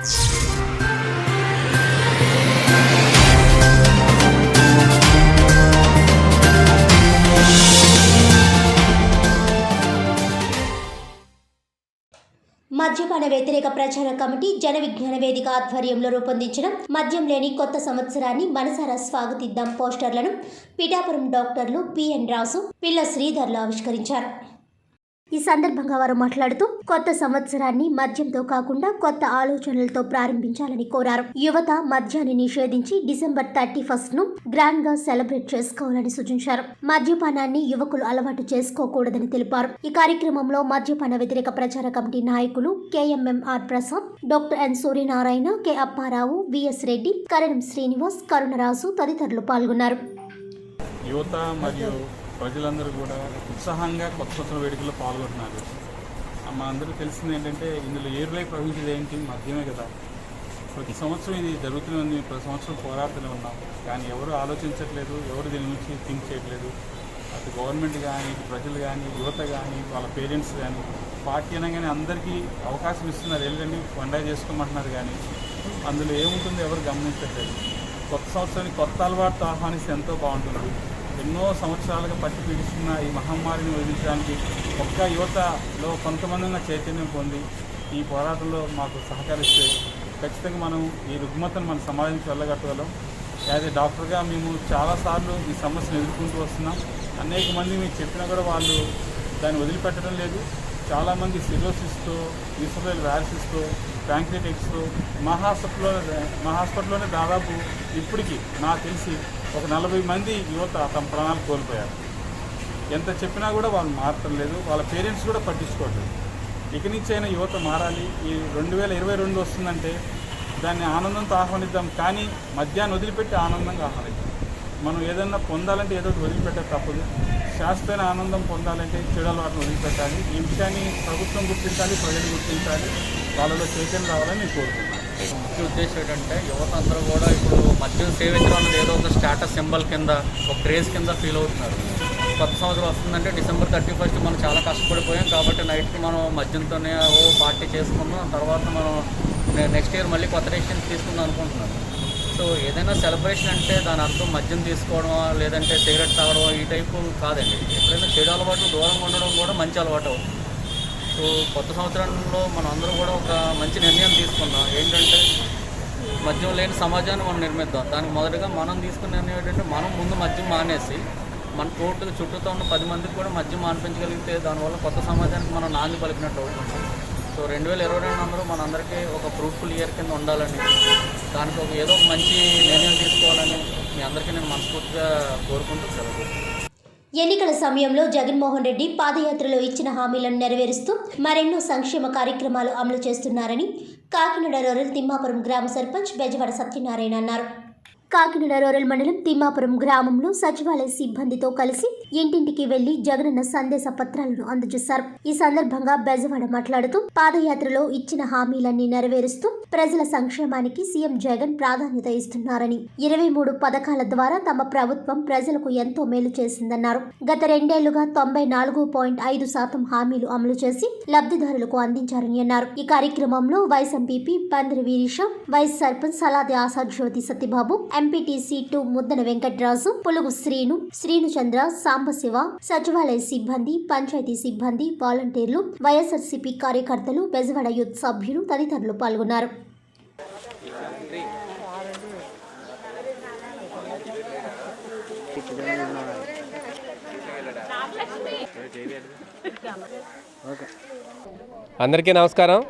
మద్యపాన వ్యతిరేక ప్రచార కమిటీ జన విజ్ఞాన వేదిక ఆధ్వర్యంలో రూపొందించిన మద్యం లేని కొత్త సంవత్సరాన్ని మనసారా స్వాగతిద్దాం పోస్టర్లను పిఠాపురం డాక్టర్లు పిఎన్ రాసు, పిల్ల శ్రీధర్లు ఆవిష్కరించారు. ఈ సందర్భంగా వారు మాట్లాడుతూ కొత్త సంవత్సరాన్ని మద్యంతో కాకుండా కొత్త ఆలోచనలతో ప్రారంభించాలని కోరారు. యువత మద్యాన్ని నిషేధించి డిసెంబర్ 31ను గ్రాండ్ గా సెలబ్రేట్ చేసుకోవాలని సూచించారు. మద్యపానాన్ని యువకులు అలవాటు చేసుకోకూడదని తెలిపారు. ఈ కార్యక్రమంలో మద్యపాన వ్యతిరేక ప్రచార కమిటీ నాయకులు KMMR Prasad, doctor N Suryanarayana, K Apparao, VS Reddy, Karanam Srinivas, Karunaraju తదితరులు పాల్గొన్నారు. యువత మరియు ప్రజలందరూ కూడా ఉత్సాహంగా కొత్త సంవత్సరం వేడుకల్లో పాల్గొంటున్నారు. మా అందరూ తెలిసింది ఏంటంటే ఇందులో ఏరులై ప్రవహించేది ఏంటి? మద్యమే కదా. ప్రతి సంవత్సరం ఇది జరుగుతుంది, ప్రతి సంవత్సరం పోరాడుతూనే ఉన్నాం. కానీ ఎవరు ఆలోచించట్లేదు, ఎవరు దీని గురించి థింక్ చేయట్లేదు. అటు గవర్నమెంట్ కానీ, ఇటు ప్రజలు కానీ, యువత కానీ, వాళ్ళ పేరెంట్స్ కానీ, పార్టీ అనగానే అందరికీ అవకాశం ఇస్తున్నారు, వెళ్ళండి పండగ చేసుకోమంటున్నారు. కానీ అందులో ఏముంటుందో ఎవరు గమనించట్లేదు. కొత్త సంవత్సరానికి కొత్త అలవాటు ఆహ్వానిస్తే ఎంతో బాగుంటుంది. ఎన్నో సంవత్సరాలుగా పట్టి పీడిస్తున్న ఈ మహమ్మారిని వదిలించడానికి ఒక్క యువతలో కొంతమంది చైతన్యం పొంది ఈ పోరాటంలో మాకు సహకరిస్తే ఖచ్చితంగా మనం ఈ రుగ్మతను మన సమాజానికి వెళ్ళగట్టగలం. యాజ్ ఏ డాక్టర్గా మేము చాలాసార్లు ఈ సమస్యను ఎదుర్కొంటూ వస్తున్నాం. అనేక మంది మీకు చెప్పినా కూడా వాళ్ళు దాన్ని వదిలిపెట్టడం లేదు. చాలామంది సిరోసిస్తో, విసరల్ వ్యాసిస్తో, ప్యాంక్రియాటిక్స్తో మా హాస్పిటల్లోనే దాదాపు ఇప్పటికీ నాకు తెలిసి ఒక 40 మంది యువత తమ ప్రాణాలు కోల్పోయారు. ఎంత చెప్పినా కూడా వాళ్ళు మారటం లేదు, వాళ్ళ పేరెంట్స్ కూడా పట్టించుకోవట్లేదు. ఇక నుంచి అయినా యువత మారాలి. ఈ 2022 వస్తుందంటే దాన్ని ఆనందంతో ఆహ్వానిద్దాం, కానీ మద్యాన్ని వదిలిపెట్టి ఆనందంగా ఆహ్వానిద్దాం. మనం ఏదన్నా పొందాలంటే ఏదో వదిలిపెట్టే తప్పదు. శాశ్వతమైన ఆనందం పొందాలంటే చెడు అలవాటును వదిలిపెట్టాలి. ఈ విషయాన్ని ప్రభుత్వం గుర్తించాలి, ప్రజలు గుర్తించాలి, వాళ్ళలో చైతన్యం రావాలని నేను కోరుతున్నాను. ముఖ్య ఉద్దేశం ఏంటంటే యువత అందరూ కూడా ఇప్పుడు మద్యం సేవించడం అనేది ఏదో ఒక స్టాటస్ సింబల్ కింద, ఒక క్రేజ్ కింద ఫీల్ అవుతున్నారు. కొత్త సంవత్సరం వస్తుందంటే డిసెంబర్ 31 మనం చాలా కష్టపడిపోయాం కాబట్టి నైట్కి మనం మద్యంతోనే పార్టీ చేసుకుందాం, తర్వాత మనం నెక్స్ట్ ఇయర్ మళ్ళీ కొత్త డెసిషన్స్ తీసుకుందాం అనుకుంటున్నాను. సో ఏదైనా సెలబ్రేషన్ అంటే దాని అర్థం మద్యం తీసుకోవడం లేదంటే సిగరెట్ తాగడం ఈ టైపు కాదండి. ఎప్పుడైనా చెడు అలవాటు దూరంగా ఉండడం కూడా మంచి అలవాటు అవుతుంది. సో కొత్త సంవత్సరంలో మనం అందరూ కూడా ఒక మంచి నిర్ణయం తీసుకుందాం. ఏంటంటే మద్యం లేని సమాజాన్ని మనం నిర్మిద్దాం. దానికి మొదటిగా మనం తీసుకున్న నిర్ణయం ఏంటంటే మనం ముందు మద్యం మానేసి మన తోటకు చుట్టూతో ఉన్న 10 మందికి కూడా మద్యం మానిపించగలిగితే దానివల్ల కొత్త సమాజానికి మనం నాంది పలికినట్టు అవుతుంది. సో 2022 అందరూ మనందరికీ ఒక ఫ్రూట్ఫుల్ ఇయర్ కింద ఉండాలని, దానికి ఏదో ఒక మంచి నిర్ణయం తీసుకోవాలని మీ అందరికీ నేను మనస్ఫూర్తిగా కోరుకుంటూ సెలవు. ఎన్నికల సమయంలో జగన్మోహన్ రెడ్డి పాదయాత్రలో ఇచ్చిన హామీలను నెరవేరుస్తూ మరెన్నో సంక్షేమ కార్యక్రమాలు అమలు చేస్తున్నారని కాకినాడ రూరల్ తిమ్మాపురం గ్రామ సర్పంచ్ బెజవాడ సత్యనారాయణ అన్నారు. కాకినాడ రూరల్ మండలం తిమ్మాపురం గ్రామంలో సచివాలయ సిబ్బందితో కలిసి ఇంటింటికి వెళ్లి జగనన్న సందేశ పత్రాలను అందజేశారు. ఈ సందర్భంగా బెజవాడ మాట్లాడుతూ పాదయాత్రలో ఇచ్చిన హామీలన్నీ నెరవేరుస్తూ ప్రజల సంక్షేమానికి సీఎం జగన్ ప్రాధాన్యత ఇస్తున్నారని, 23 పథకాల ద్వారా తమ ప్రభుత్వం ప్రజలకు ఎంతో మేలు చేసిందన్నారు. గత 2 ఏళ్లుగా 94.5% హామీలు అమలు చేసి లబ్ధిదారులకు అందించారని అన్నారు. ఈ కార్యక్రమంలో వైస్ ఎంపీపీ పందిరి వీరీష, వైస్ సర్పంచ్ సలాది ఆశాజ్యోతి సత్యబాబు, ఎంపీటీసీ 2 ముద్దన వెంకట్రాజు, పులుగు శ్రీనుచంద్ర, సాంబశివ, సచివాలయ సిబ్బంది, పంచాయతీ సిబ్బంది, వాలంటీర్లు, వైఎస్ఆర్సీపీ కార్యకర్తలు, బెజవాడ యూత్ సభ్యులు తదితరులు పాల్గొన్నారు. అందరికీ నమస్కారం.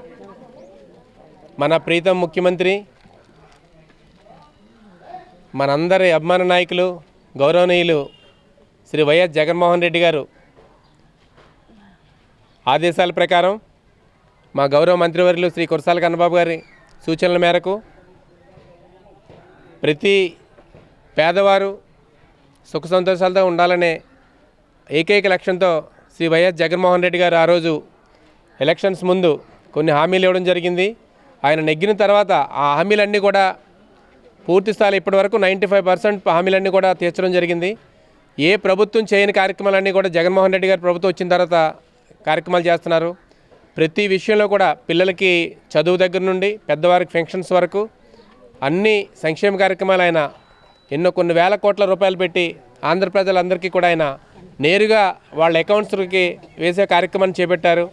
మన ప్రీతం ముఖ్యమంత్రి, మనందరి అభిమాన నాయకులు గౌరవనీయులు శ్రీ వైఎస్ జగన్మోహన్ రెడ్డి గారు ఆదేశాల ప్రకారం మా గౌరవ మంత్రివర్యులు శ్రీ కురసాల కన్నబాబు గారి సూచనల మేరకు ప్రతి పేదవారు సుఖ సంతోషాలతో ఉండాలనే ఏకైక లక్ష్యంతో శ్రీ వైఎస్ జగన్మోహన్ రెడ్డి గారు ఆ రోజు ఎలక్షన్స్ ముందు కొన్ని హామీలు ఇవ్వడం జరిగింది. ఆయన నెగ్గిన తర్వాత ఆ హామీలన్నీ కూడా పూర్తి స్థాయిలో ఇప్పటివరకు 95% హామీలన్నీ కూడా తీర్చడం జరిగింది. ఏ ప్రభుత్వం చేయని కార్యక్రమాలన్నీ కూడా జగన్మోహన్ రెడ్డి గారి ప్రభుత్వం వచ్చిన తర్వాత కార్యక్రమాలు చేస్తున్నారు. ప్రతి విషయంలో కూడా పిల్లలకి చదువు దగ్గర నుండి పెద్దవారికి పెన్షన్స్ వరకు అన్ని సంక్షేమ కార్యక్రమాలు ఆయన కొన్ని వేల కోట్ల రూపాయలు పెట్టి ఆంధ్ర ప్రజలందరికీ కూడా ఆయన నేరుగా వాళ్ళ అకౌంట్స్కి వేసే కార్యక్రమాన్ని చేపట్టారు.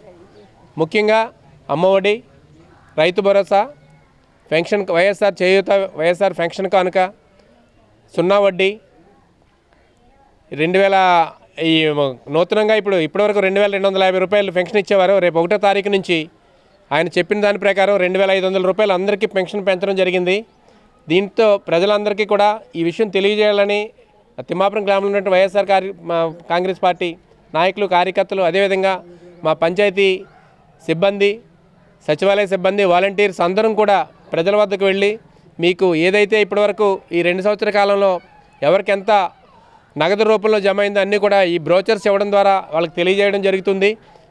ముఖ్యంగా అమ్మఒడి, రైతు భరోసా, పెన్షన్, వైఎస్ఆర్ చేయూత, వైఎస్ఆర్ పెన్షన్ కానుక, 0 వడ్డీ, 2000 నూతనంగా ఇప్పటివరకు 2250 రూపాయలు పెన్షన్ ఇచ్చేవారు. రేపు 1వ తారీఖు నుంచి ఆయన చెప్పిన దాని ప్రకారం 2500 రూపాయలు అందరికీ పెన్షన్ పెంచడం జరిగింది. దీంతో ప్రజలందరికీ కూడా ఈ విషయం తెలియజేయాలని తిమ్మాపురం గ్రామంలో ఉన్నటువంటి వైఎస్ఆర్ కాంగ్రెస్ పార్టీ నాయకులు, కార్యకర్తలు, అదేవిధంగా మా పంచాయతీ సిబ్బంది, సచివాలయ సిబ్బంది, వాలంటీర్స్ అందరం కూడా ప్రజల వద్దకు వెళ్ళి మీకు ఏదైతే ఇప్పటివరకు ఈ 2 సంవత్సరాల కాలంలో ఎవరికి ఎంత నగదు రూపంలో జమ అయిందో అన్నీ కూడా ఈ బ్రోచర్స్ ఇవ్వడం ద్వారా వాళ్ళకి తెలియజేయడం జరుగుతుంది.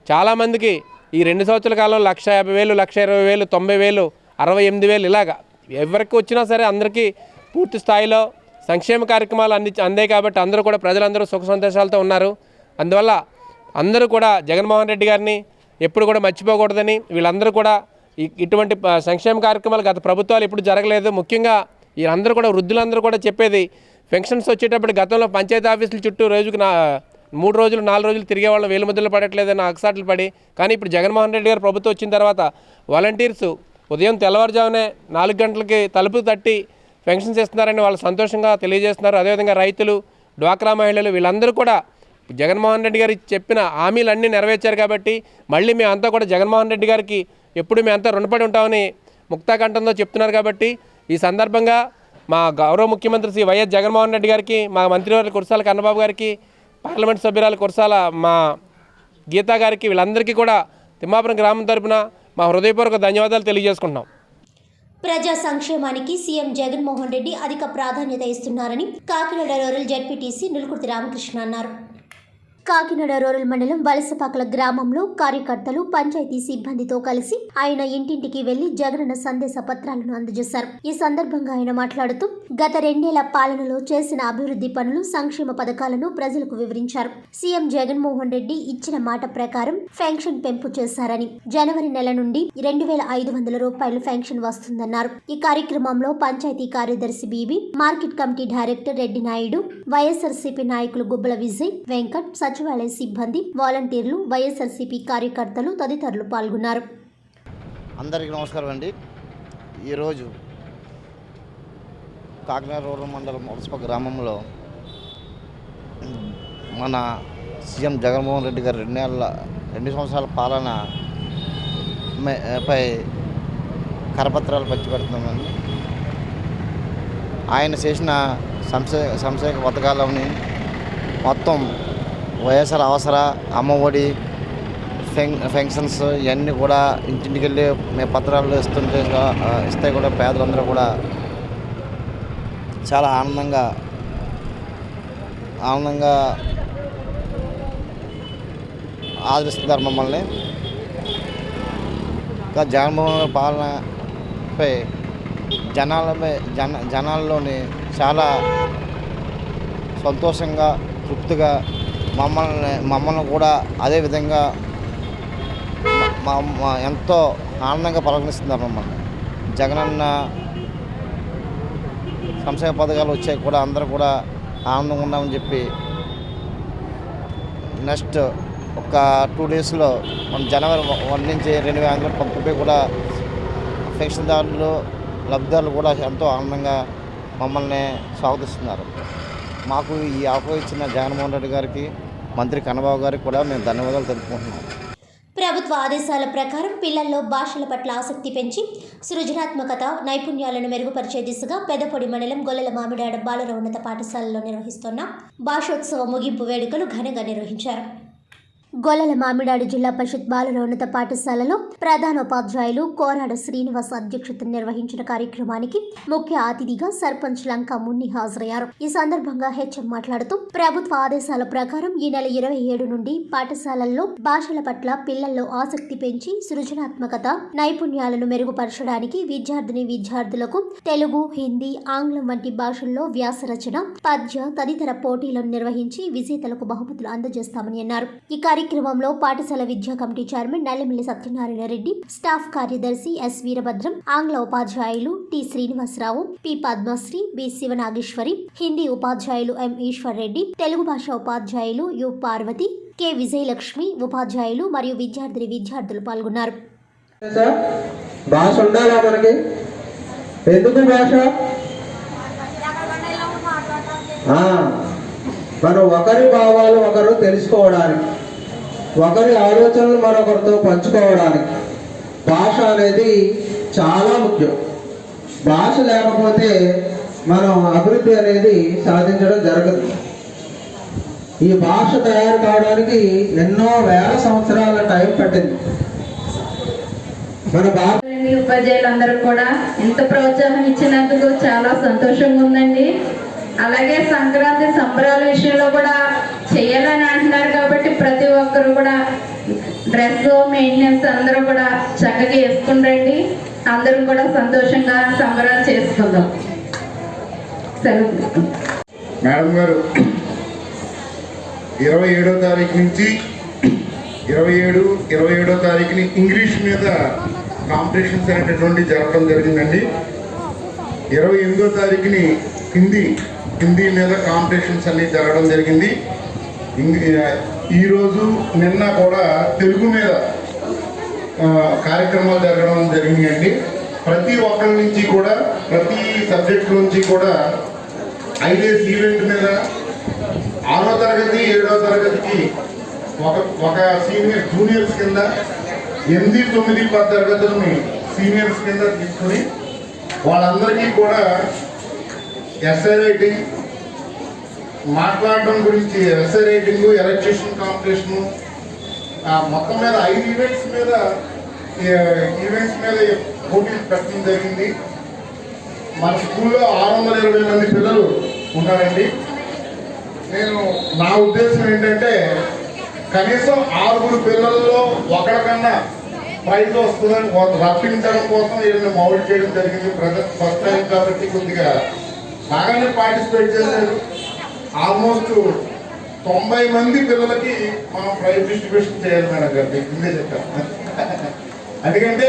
చాలామందికి ఈ 2 సంవత్సరాల కాలంలో 1,50,000, 1,20,000, 90,000, 68,000 ఇలాగా ఎవరికి వచ్చినా సరే అందరికీ పూర్తి స్థాయిలో సంక్షేమ కార్యక్రమాలు అందాయి. కాబట్టి అందరూ కూడా ప్రజలందరూ సుఖ సంతోషాలతో ఉన్నారు. అందువల్ల అందరూ కూడా జగన్మోహన్ రెడ్డి గారిని ఎప్పుడు కూడా మర్చిపోకూడదని, వీళ్ళందరూ కూడా ఇటువంటి సంక్షేమ కార్యక్రమాలు గత ప్రభుత్వాలు ఎప్పుడు జరగలేదు. ముఖ్యంగా వీళ్ళందరూ కూడా వృద్ధులందరూ కూడా చెప్పేది పెన్షన్స్ వచ్చేటప్పుడు గతంలో పంచాయతీ ఆఫీసుల చుట్టూ రోజుకు 3 రోజులు 4 రోజులు తిరిగే వాళ్ళం వేలు ముద్దలు పడట్లేదని అగసాట్లు పడి, కానీ ఇప్పుడు జగన్మోహన్ రెడ్డి గారు ప్రభుత్వం వచ్చిన తర్వాత వాలంటీర్స్ ఉదయం తెల్లవారుజామునే 4 గంటలకి తలుపు తట్టి పెన్షన్స్ ఇస్తున్నారని వాళ్ళు సంతోషంగా తెలియజేస్తున్నారు. అదేవిధంగా రైతులు, డ్వాక్రా మహిళలు వీళ్ళందరూ కూడా జగన్మోహన్ రెడ్డి గారు చెప్పిన హామీలన్నీ నెరవేర్చారు. కాబట్టి మళ్ళీ మేమంతా కూడా జగన్మోహన్ రెడ్డి గారికి ఎప్పుడు మేమంతా రుణపడి ఉంటామని ముక్తాకంఠంతో చెప్తున్నారు. కాబట్టి ఈ సందర్భంగా మా గౌరవ ముఖ్యమంత్రి శ్రీ వైఎస్ జగన్మోహన్ రెడ్డి గారికి, మా మంత్రివర్యులు కురసాల కన్నబాబు గారికి, పార్లమెంట్ సభ్యురాలు కురసాల మా గీతా గారికి, వీళ్ళందరికీ కూడా తిమ్మాపురం గ్రామం తరపున మా హృదయపూర్వక ధన్యవాదాలు తెలియజేసుకుంటున్నాం. ప్రజా సంక్షేమానికి సీఎం జగన్మోహన్ రెడ్డి అధిక ప్రాధాన్యత ఇస్తున్నారని కాకినాడ రూరల్ జడ్పీటీసీ నులుకుర్తి రామకృష్ణ అన్నారు. కాకినాడ రూరల్ మండలం వలసపాకల గ్రామంలో కార్యకర్తలు, పంచాయతీ సిబ్బందితో కలిసి ఆయన ఇంటింటికి వెళ్లి జగనన్న సందేశ పత్రాలను అందజేశారు. ఈ సందర్భంగా ఆయన మాట్లాడుతూ గత 2 ఏళ్ల పాలనలో చేసిన అభివృద్ధి పనులు, సంక్షేమ పథకాలను ప్రజలకు వివరించారు. సీఎం జగన్మోహన్ రెడ్డి ఇచ్చిన మాట ప్రకారం పెన్షన్ పెంపు చేశారని, జనవరి నెల నుండి 2,500 రూపాయలు పెన్షన్ వస్తుందన్నారు. ఈ కార్యక్రమంలో పంచాయతీ కార్యదర్శి Bibi, market committee director Reddy Naidu, YSRCP నాయకులు గుబ్బల విజయ్, వెంకట్, సచివాలయ సిబ్బంది, వాలంటీర్లు, వైఎస్ఆర్సీపీ కార్యకర్తలు తదితరులు పాల్గొన్నారు. అందరికీ నమస్కారం అండి. ఈరోజు కాకినాడ రూరల్ మండలం వలసపాక గ్రామంలో మన సీఎం జగన్మోహన్ రెడ్డి గారు 2 సంవత్సరాల పాలన పై కరపత్రాలు పంచిపెడుతున్నామండి. ఆయన చేసిన సంక్షేమ పథకాలని మొత్తం వైఎస్ఆర్ అవసర, అమ్మఒడి, పెన్షన్స్ ఇవన్నీ కూడా ఇంటింటికి వెళ్ళి మేము పత్రాలు ఇస్తే కూడా పేదలందరూ కూడా చాలా ఆనందంగా ఆదరిస్తున్నారు మమ్మల్ని. ఇంకా జగన్మోహన్ పాలనపై జనాల్లోని చాలా సంతోషంగా, తృప్తిగా మమ్మల్ని కూడా అదేవిధంగా ఎంతో ఆనందంగా పలకరిస్తున్నారు మమ్మల్ని. జగనన్న సంక్షేమ పథకాలు వచ్చాయి కూడా అందరూ కూడా ఆనందంగా ఉన్నామని చెప్పి నెక్స్ట్ ఒక 2 డేస్లో మన జనవరి 1 నుంచి 2,500 పంపిణీ కూడా పెన్షన్దారులు, లబ్ధిదారులు కూడా ఎంతో ఆనందంగా మమ్మల్ని స్వాగతిస్తున్నారు. మాకు ఈ ఆఫర్ ఇచ్చిన జగన్మోహన్ రెడ్డి గారికి, మంత్రి కన్నబాబు గారికి కూడా మేము ధన్యవాదాలు తెలుపుకుంటున్నాం. ప్రభుత్వ ఆదేశాల ప్రకారం పిల్లల్లో భాషల పట్ల ఆసక్తి పెంచి సృజనాత్మకత, నైపుణ్యాలను మెరుగుపరిచే దిశగా పెదపొడి మండలం గొల్లల మామిడాడ బాలుర ఉన్నత పాఠశాలలో నిర్వహిస్తున్న భాషోత్సవ ముగింపు వేడుకలు ఘనంగా నిర్వహించారు. గొల్లల మామిడాడి జిల్లా పరిషత్ బాలుర ఉన్నత పాఠశాలలో ప్రధానోపాధ్యాయులు కోరాడ శ్రీనివాస్ అధ్యక్షతన నిర్వహించిన కార్యక్రమానికి ముఖ్య అతిథిగా సర్పంచ్ లంకా మున్ని హాజరయ్యారు. ఈ సందర్భంగా హెచ్ఎం మాట్లాడుతూ ప్రభుత్వ ఆదేశాల ప్రకారం ఈ నెల 27 నుండి పాఠశాలల్లో భాషల పట్ల పిల్లల్లో ఆసక్తి పెంచి సృజనాత్మకత, నైపుణ్యాలను మెరుగుపరచడానికి విద్యార్థులకు తెలుగు, హిందీ, ఆంగ్లం వంటి భాషల్లో వ్యాసరచన, పద్య తదితర పోటీలను నిర్వహించి విజేతలకు బహుమతులు అందజేస్తామని అన్నారు. ఈ కార్యక్రమంలో పాఠశాల విద్యా committee chairman Nallamilli Satyanarayana Reddy, staff కార్యదర్శి ఎస్ వీరభద్రం, ఆంగ్ల ఉపాధ్యాయులు T Srinivasarao, P Padmasri, B Sivanageswari, Hindi ఉపాధ్యాయులు ఎం ఈశ్వర్ రెడ్డి, తెలుగు భాష ఉపాధ్యాయులు యు పార్వతి, కె విజయలక్ష్మి, ఉపాధ్యాయులు మరియు విద్యార్థులు పాల్గొన్నారు. భాష ఉండాలా మనకి? ఎందుకు భాష? మనం ఒకరి భావాలు ఒకరు తెలుసుకోవడానికి, ఒకరి ఆలోచనలు మరొకరితో పంచుకోవడానికి భాష అనేది చాలా ముఖ్యం. భాష లేకపోతే మనం అభివృద్ధి అనేది సాధించడం జరగదు. ఈ భాష తయారు కావడానికి ఎన్నో వేల సంవత్సరాల టైం పట్టింది. మన భాష ఉపాధ్యాయులందరూ కూడా ఇంత ప్రోత్సాహం ఇచ్చినందుకు చాలా సంతోషంగా ఉందండి. అలాగే సంక్రాంతి సంబరాల విషయంలో కూడా చేయాలని అంటున్నారు కాబట్టి ప్రతి ఒక్కరు కూడా డ్రెస్ మెయింటెనెన్స్ అందరూ కూడా చక్కగా వేసుకుంటండి. అందరం కూడా సంతోషంగా సంబరాలు చేసుకుందాం. మేడం గారు 27వ తారీఖు నుంచి 27వ తారీఖుని ఇంగ్లీష్ మీద కాంపిటీషన్స్ అనేటటువంటి జరగడం జరిగిందండి. 28వ తారీఖుని హిందీ మీద కాంపిటీషన్స్ అన్ని జరగడం జరిగింది. ఈరోజు నిన్న కూడా తెలుగు మీద కార్యక్రమాలు జరగడం జరిగిందండి. ప్రతి ఒక్కరి నుంచి కూడా ప్రతి సబ్జెక్ట్ నుంచి కూడా 5 ఈవెంట్ మీద 6వ తరగతి 7వ తరగతికి ఒక సీనియర్ జూనియర్స్ కింద 8, 9, 10 తరగతులని సీనియర్స్ కింద తీసుకుని వాళ్ళందరికీ కూడా ఎస్ఐ రైటింగ్ మాట్లాడడం గురించి ఎస్ఐ రైటింగ్, ఎలక్ట్రీషియన్ కాంపిటీషను మొత్తం మీద 5 ఈవెంట్స్ మీద పోటీలు పెట్టడం జరిగింది. మన స్కూల్లో 620 మంది పిల్లలు ఉన్నారండి. నా ఉద్దేశం ఏంటంటే కనీసం 6 పిల్లల్లో ఒకరికన్నా ప్రైజ్ వస్తుందని రప్పించడం కోసం వీళ్ళని మౌల్డ్ చేయడం జరిగింది. ఫస్ట్ టైం కాబట్టి కొద్దిగా బాగానే పార్టిసిపేట్ చేశారు. ఆల్మోస్ట్ 90 మంది పిల్లలకి మనం ప్రైజ్ డిస్ట్రిబ్యూషన్ చేయాలి మేడం గారు. ముందే చెప్పాను. ఎందుకంటే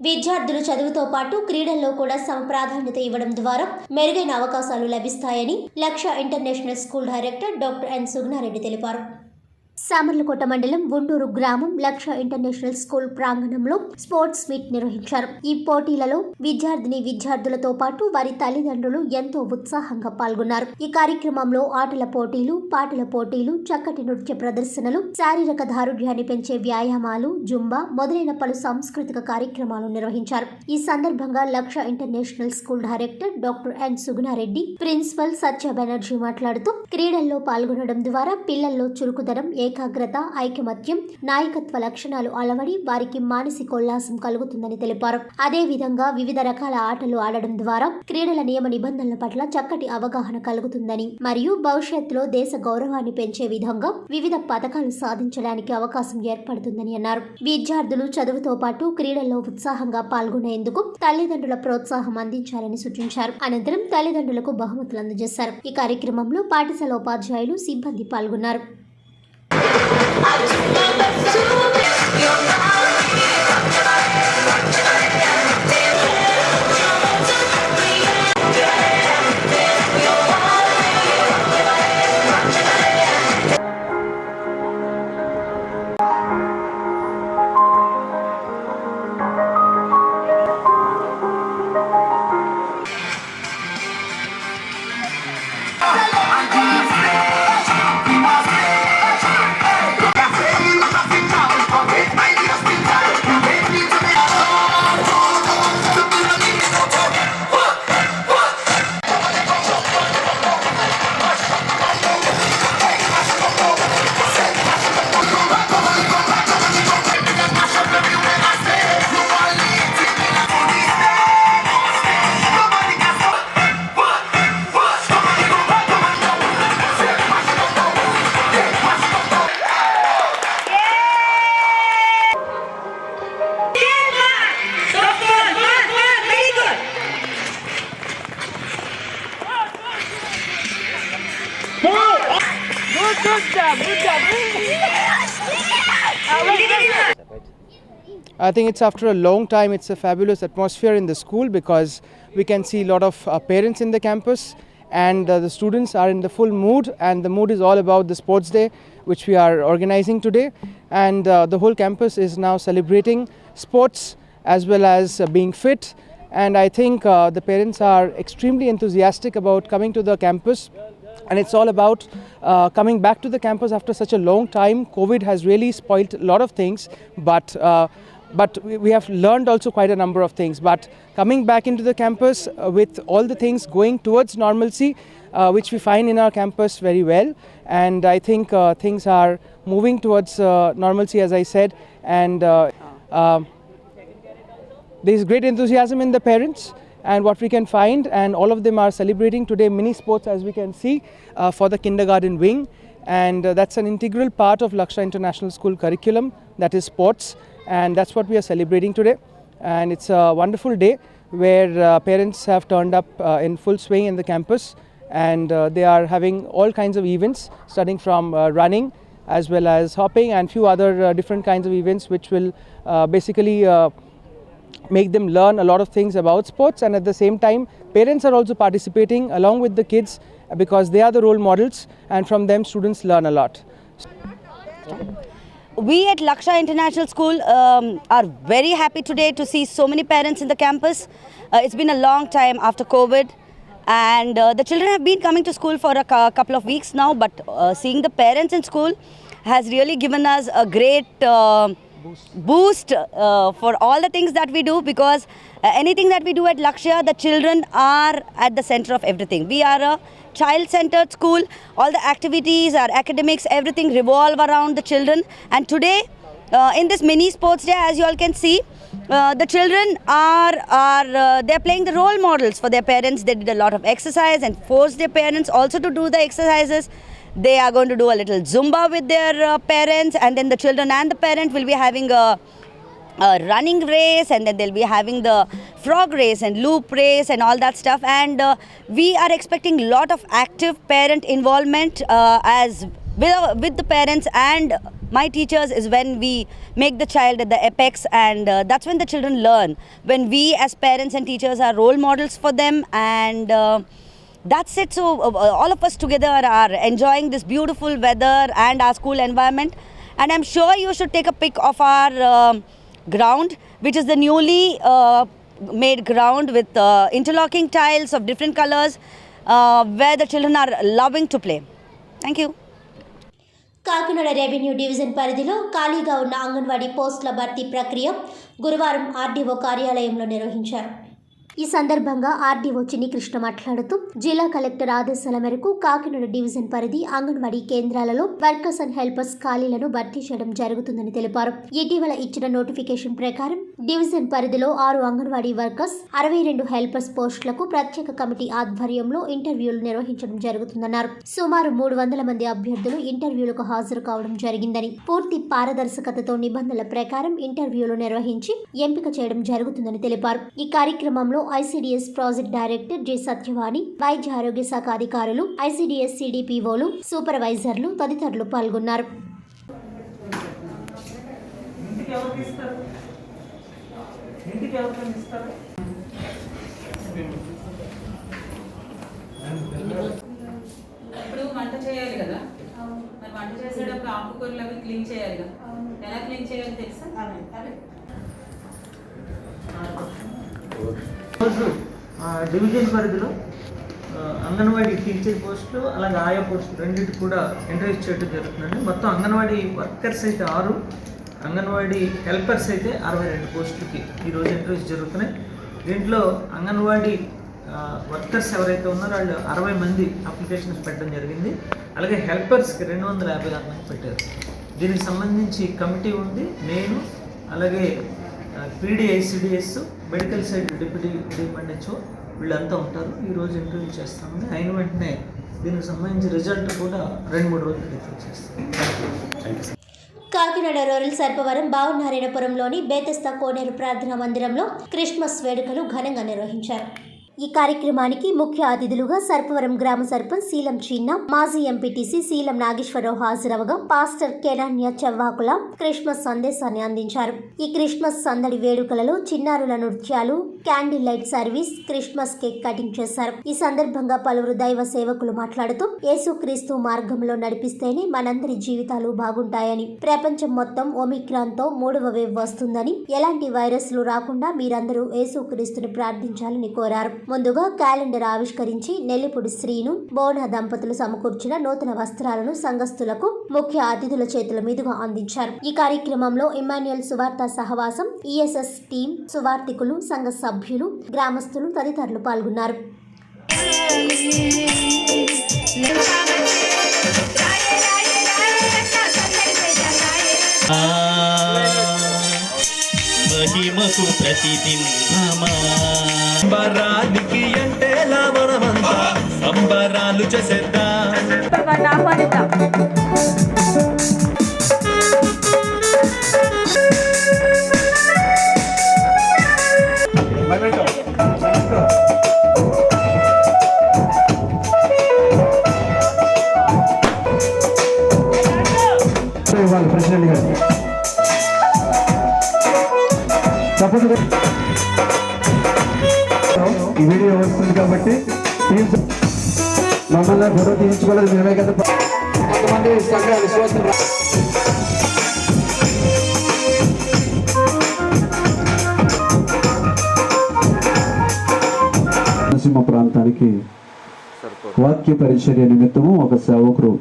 విద్యార్థులు చదువుతో పాటు క్రీడల్లో కూడా సమ ప్రాధాన్యత ఇవ్వడం ద్వారా మెరుగైన అవకాశాలు లభిస్తాయని Lakshya international school director doctor N Suguna Reddy తెలిపారు. సామర్లకోట మండలం గుంటూరు గ్రామం లక్ష్య ఇంటర్నేషనల్ స్కూల్ ప్రాంగణంలో స్పోర్ట్స్ మీట్ నిర్వహించారు. ఈ పోటీలలో విద్యార్థులతో పాటు వారి తల్లిదండ్రులు ఎంతో ఉత్సాహంగా పాల్గొన్నారు. ఈ కార్యక్రమంలో ఆటల పోటీలు, పాటల పోటీలు, చక్కటి నృత్య ప్రదర్శనలు, శారీరక దారుఢ్యాన్ని పెంచే వ్యాయామాలు, జుంబా మొదలైన పలు సాంస్కృతిక కార్యక్రమాలు నిర్వహించారు. ఈ సందర్భంగా Lakshya international school director doctor N Suguna Reddy, principal Satya Banerjee మాట్లాడుతూ క్రీడల్లో పాల్గొనడం ద్వారా పిల్లల్లో చురుకుదనం, ఏకాగ్రత, ఐకమత్యం, నాయకత్వ లక్షణాలు అలవడి వారికి మానసికోల్లాసం కలుగుతుందని తెలిపారు. అదేవిధంగా వివిధ రకాల ఆటలు ఆడడం ద్వారా క్రీడల నియమ నిబంధనల పట్ల చక్కటి అవగాహన కలుగుతుందని మరియు భవిష్యత్తులో దేశ గౌరవాన్ని పెంచే విధంగా వివిధ పథకాలు సాధించడానికి అవకాశం ఏర్పడుతుందని అన్నారు. విద్యార్థులు చదువుతో పాటు క్రీడల్లో ఉత్సాహంగా పాల్గొనేందుకు తల్లిదండ్రుల ప్రోత్సాహం అందించాలని సూచించారు. అనంతరం తల్లిదండ్రులకు బహుమతులు అందజేశారు. ఈ కార్యక్రమంలో పాఠశాల ఉపాధ్యాయులు, సిబ్బంది పాల్గొన్నారు. Good job. I think it's after a long time, it's a fabulous atmosphere in the school because we can see a lot of parents in the campus, and the students are in the full mood, and the mood is all about the sports day which we are organizing today, and the whole campus is now celebrating sports as well as being fit, and I think the parents are extremely enthusiastic about coming to the campus. And it's all about coming back to the campus after such a long time. COVID has really spoilt a lot of things, but we have learned also quite a number of things. But coming back into the campus with all the things going towards normalcy, which we find in our campus very well. And I think things are moving towards normalcy, as I said. And there is great enthusiasm in the parents and what we can find, and all of them are celebrating today mini sports, as we can see, for the kindergarten wing, and that's an integral part of Laksha International School curriculum, that is sports, and that's what we are celebrating today. And it's a wonderful day where parents have turned up in full swing in the campus, and they are having all kinds of events, starting from running as well as hopping and few other different kinds of events which will basically make them learn a lot of things about sports. And at the same time, parents are also participating along with the kids because they are the role models, and from them students learn a lot. We at Laksha International School are very happy today to see so many parents in the campus. It's been a long time after COVID, and the children have been coming to school for a couple of weeks now, but seeing the parents in school has really given us a great boost for all the things that we do, because anything that we do at Lakshya, the children are at the center of everything. We are a child-centered school. All the activities, our academics, everything revolve around the children. And today, in this mini sports day, as you all can see, the children they're playing the role models for their parents. They did a lot of exercise and forced their parents also to do the exercises. They are going to do a little Zumba with their parents, and then the children and the parent will be having a running race, and then they'll be having the frog race and loop race and all that stuff. And we are expecting a lot of active parent involvement as with the parents and my teachers is when we make the child at the apex, and that's when the children learn. When we as parents and teachers are role models for them, and that's it. So all of us together are enjoying this beautiful weather and our school environment. And I'm sure you should take a pic of our ground, which is the newly made ground with interlocking tiles of different colors, where the children are loving to play. Thank you. Kakinada revenue division పరిధిలో ఖాళీగా ఉన్న అంగన్వాడీ పోస్టుల భర్తీ ప్రక్రియ గురువారం RDO కార్యాలయంలో నిర్వహించారు. ఈ సందర్భంగా ఆర్డీఓ చిన్ని కృష్ణ మాట్లాడుతూ జిల్లా కలెక్టర్ ఆదేశాల మేరకు కాకినాడ డివిజన్ పరిధి అంగన్వాడీ కేంద్రాలలో వర్కర్స్ అండ్ హెల్పర్స్ ఖాళీలను భర్తీ చేయడం జరుగుతుందని తెలిపారు. ఇటీవల ఇచ్చిన నోటిఫికేషన్ ప్రకారం డివిజన్ పరిధిలో 6 అంగన్వాడీ వర్కర్స్ 62 హెల్పర్స్ పోస్టులకు ప్రత్యేక కమిటీ ఆధ్వర్యంలో ఇంటర్వ్యూలు నిర్వహించడం జరుగుతుందన్నారు. సుమారు 300 మంది అభ్యర్థులు ఇంటర్వ్యూలకు హాజరు కావడం జరిగిందని, పూర్తి పారదర్శకతతో నిబంధనల ప్రకారం ఇంటర్వ్యూలు నిర్వహించి ఎంపిక చేయడం జరుగుతుందని తెలిపారు. ఈ కార్యక్రమంలో ICDS project director J Satyavani, వైద్య ఆరోగ్య శాఖ అధికారులు, ఐసీడీఎస్ సిడిపిఓలు, సూపర్వైజర్లు తదితరులు పాల్గొన్నారు. ఇప్పుడు వంట చేయాలి కదా, మరి వంట చేసేటప్పుడు ఆకుకూరలు అవి క్లీన్ చేయాలి కదా, ఎలా క్లీన్ చేయాలి తెలుసా? రోజు డివిజన్ పరిధిలో అంగన్వాడీ టీచర్ పోస్టులు అలాగే ఆయా పోస్టులు రెండింటి కూడా ఎంకరేజ్ చేయడం జరుగుతుందండి. మొత్తం అంగన్వాడీ వర్కర్స్ అయితే 6, అంగన్వాడీ హెల్పర్స్ అయితే 62 పోస్టులకి ఈరోజు ఎంకరేజ్ జరుగుతున్నాయి. దీంట్లో అంగన్వాడీ వర్కర్స్ ఎవరైతే ఉన్నారో వాళ్ళు 60 మంది అప్లికేషన్స్ పెట్టడం జరిగింది. అలాగే హెల్పర్స్కి 256 మంది పెట్టారు. దీనికి సంబంధించి కమిటీ ఉంది. నేను అలాగే PD ICDS medical side deputy DM&HO వీళ్ళంతా ఉంటారు. ఈరోజు ఇంటర్వ్యూ చేస్తామని అయిన వెంటనే దీనికి సంబంధించి రిజల్ట్ కూడా 2-3 రోజులు డిక్లేర్ చేస్తాం. కాకినాడ రూరల్ సర్పవరం బావనారాయణపురంలోని బేతస్తా కోనేరు ప్రార్థనా మందిరంలో క్రిస్మస్ వేడుకలు ఘనంగా నిర్వహించారు. ఈ కార్యక్రమానికి ముఖ్య అతిథులుగా సర్పవరం గ్రామ సర్పంచ్ శీలం చిన్న, మాజీ ఎంపీటీసీ శీలం నాగేశ్వరరావు హాజరవగా పాస్టర్ కెనాన్య చెవ్వాకుల క్రిస్మస్ సందేశాన్ని అందించారు. ఈ క్రిస్మస్ సందడి వేడుకలలో చిన్నారుల నృత్యాలు, candle light service, Christmas cake cutting చేశారు. ఈ సందర్భంగా పలువురు దైవ సేవకులు మాట్లాడుతూ యేసుక్రీస్తు మార్గంలో నడిపిస్తేనే మనందరి జీవితాలు బాగుంటాయని, ప్రపంచం మొత్తం ఒమిక్రాన్ తో 3వ వేవ్ వస్తుందని, ఎలాంటి వైరస్లు రాకుండా మీరందరూ యేసుక్రీస్తుని ప్రార్థించాలని కోరారు. ముందుగా క్యాలెండర్ ఆవిష్కరించి నెల్లిపూడి శ్రీను, బోనా దంపతులు సమకూర్చిన నూతన వస్త్రాలను సంఘస్థులకు ముఖ్య అతిథుల చేతుల మీదుగా అందించారు. ఈ కార్యక్రమంలో ఇమ్మాన్యుయల్ సువార్త సహవాసం, ఈఎస్ఎస్ టీం, సువార్థికులు, సంఘ సభ్యులు, గ్రామస్తులు తదితరులు పాల్గొన్నారు. మహిమకు ప్రతిబింబమా సంబరానికి అంటే లావణమంతా సంబరాలు చేసేద్దా ప్రెసిడెంట్ గారు ఈ వీడియో వస్తుంది కాబట్టి మమ్మల్ని ఫోటో తీయించుకోలేదు మేమే కదా. కొంతమంది సంఘ విశ్వాసం కోనసీమ ప్రాంతానికి వాక్య పరిచర్య నిమిత్తము ఒక సేవకుడు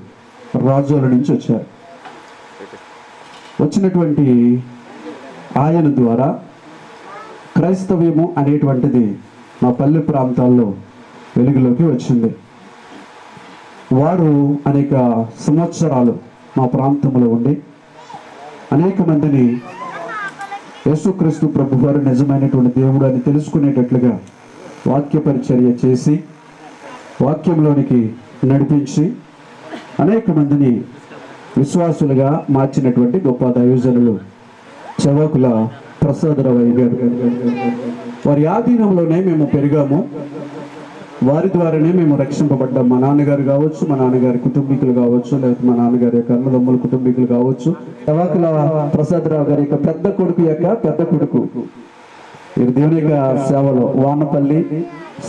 రాజోల నుంచి వచ్చారు. వచ్చినటువంటి ఆయన ద్వారా క్రైస్తవ్యము అనేటువంటిది మా పల్లె ప్రాంతాల్లో వెలుగులోకి వచ్చింది. వారు అనేక సంవత్సరాలు మా ప్రాంతంలో ఉండి అనేక మందిని యేసుక్రీస్తు ప్రభువారు నిజమైనటువంటి దేవుడు అని తెలుసుకునేటట్లుగా వాక్య పరిచర్య చేసి వాక్యంలోనికి నడిపించి అనేక మందిని విశ్వాసులుగా మార్చినటువంటి గొప్ప దైవజనులు చవకుల ప్రసాదరావు గారు. వారి ఆధీనంలోనే మేము పెరిగాము. వారి ద్వారానే మేము రక్షింపబడ్డాం. మా నాన్నగారు కావచ్చు, మా నాన్నగారి కుటుంబీకులు కావచ్చు, లేకపోతే మా నాన్నగారి యొక్క అన్నదమ్ముల కుటుంబీకులు కావచ్చు. చవకుల ప్రసాదరావు గారి యొక్క పెద్ద కొడుకు వీరు దేవుని యొక్క సేవలో వానపల్లి,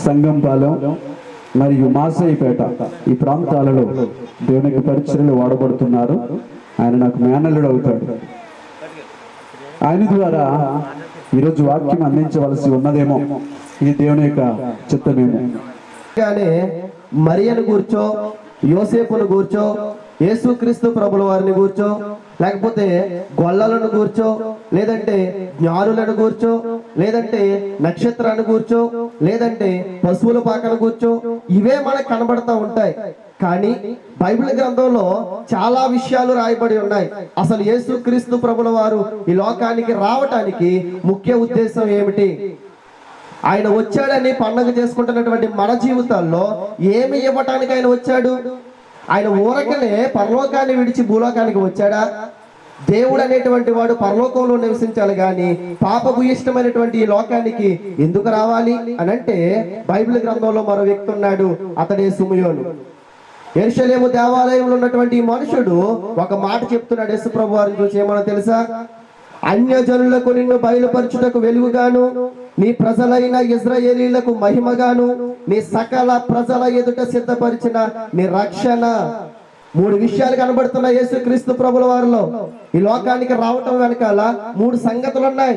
సంగంపాలెం మరియు మాసైపేట ఈ ప్రాంతాలలో దేవుని యొక్క పరిచర్యలు వాడబడుతున్నారు. ఆయన నాకు మేనల్లుడు అవుతాడు. ఆయన ద్వారా ఈరోజు వాక్యం అందించవలసి ఉన్నదేమో, ఇది దేవుని యొక్క చిత్తమేమో. కానీ మరియను కూర్చో, యోసేపును కూర్చో, యేసుక్రీస్తు ప్రభుల వారిని కూర్చో, లేకపోతే గొల్లలను కూర్చో, లేదంటే జ్ఞానులను కూర్చో, లేదంటే నక్షత్రాన్ని కూర్చో, లేదంటే పశువుల పాకను కూర్చో, ఇవే మనకు కనబడతా ఉంటాయి. కానీ బైబిల్ గ్రంథంలో చాలా విషయాలు రాయబడి ఉన్నాయి. అసలు యేసుక్రీస్తు ప్రభుల వారు ఈ లోకానికి రావటానికి ముఖ్య ఉద్దేశం ఏమిటి? ఆయన వచ్చాడని పండుగ చేసుకుంటున్నటువంటి మన జీవితాల్లో ఏమి ఇవ్వటానికి ఆయన వచ్చాడు? ఆయన ఊరకనే పరలోకాన్ని విడిచి భూలోకానికి వచ్చాడా? దేవుడు అనేటువంటి వాడు పరలోకంలో నివసించాలి కానీ పాపపు ఇష్టమైనటువంటి ఈ లోకానికి ఎందుకు రావాలి అని అంటే బైబిల్ గ్రంథంలో మరో వ్యక్తి ఉన్నాడు, అతడే సిమియోను. యెరూషలేము దేవాలయంలో ఉన్నటువంటి ఈ మనుషుడు ఒక మాట చెప్తున్నాడు యేసు ప్రభు వారిని చూసి. ఏమన్నా తెలుసా? అన్యజనులకు నిన్ను బయలుపరచుటకు వెలుగుగాను, నీ ప్రజలైన ఇశ్రాయేలీయులకు మహిమగాను, నీ సకల ప్రజల ఎదుట సిద్ధపరిచిన నీ రక్షణ. 3 విషయాలు కనబడుతున్నాయి యేసుక్రీస్తు ప్రభుల వారిలో. ఈ లోకానికి రావటం వెనకాల 3 సంగతులు ఉన్నాయి.